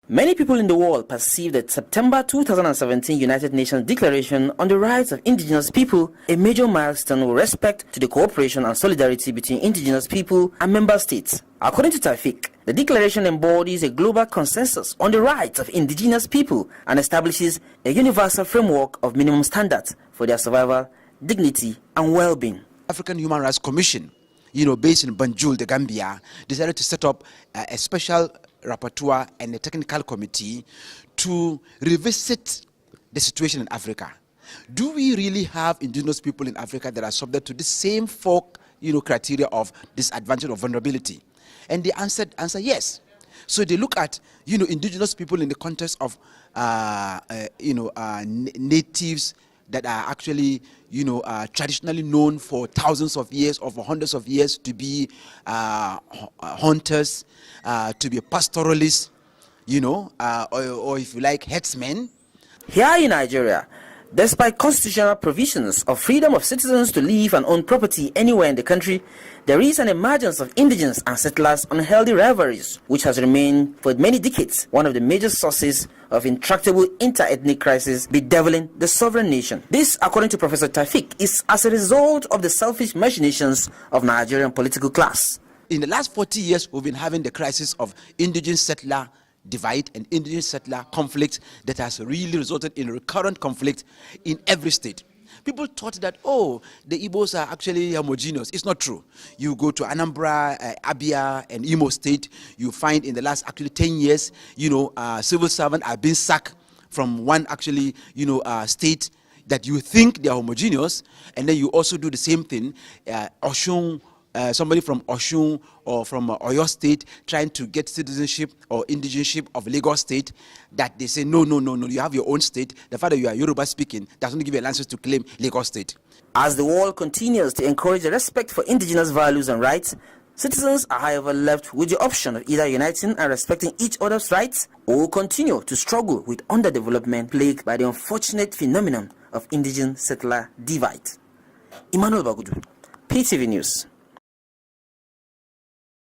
Many people in the world perceive the September 2017 United Nations Declaration on the Rights of Indigenous People a major milestone with respect to the cooperation and solidarity between indigenous people and member states. According to Taufik, the declaration embodies a global consensus on the rights of indigenous people and establishes a universal framework of minimum standards for their survival, dignity, and well-being. African Human Rights Commission, based in Banjul, the Gambia, decided to set up a special rapporteur and a technical committee to revisit the situation in Africa. Do we really have indigenous people in Africa that are subject to the same four criteria of disadvantage or vulnerability? And they answer yes. So they look at indigenous people in the context of natives that are actually traditionally known for thousands of years or for hundreds of years to be hunters, to be pastoralists, or if you like, herdsmen. Here in Nigeria, despite constitutional provisions of freedom of citizens to live and own property anywhere in the country, there is an emergence of indigenes and settlers unhealthy rivalries, which has remained for many decades one of the major sources of intractable inter-ethnic crisis bedeviling the sovereign nation. This, according to Professor Taufik, is as a result of the selfish machinations of Nigerian political class. In the last 40 years, we've been having the crisis of indigene-settler divide and indigene-settler conflict that has really resulted in recurrent conflict in every state. People thought that, the Igbos are actually homogeneous. It's not true. You go to Anambra, Abia, and Imo State, you find in the last 10 years, civil servants are being sacked from one state that you think they are homogeneous, and then you also do the same thing. Oshun, somebody from Oshun or from Oyo State trying to get citizenship or indigenship of Lagos State, that they say, no, you have your own state. The fact that you are Yoruba speaking doesn't give you a license to claim Lagos State. As the world continues to encourage the respect for indigenous values and rights, citizens are however left with the option of either uniting and respecting each other's rights or continue to struggle with underdevelopment plagued by the unfortunate phenomenon of indigene-settler divide. Emmanuel Bagudu, PTV News.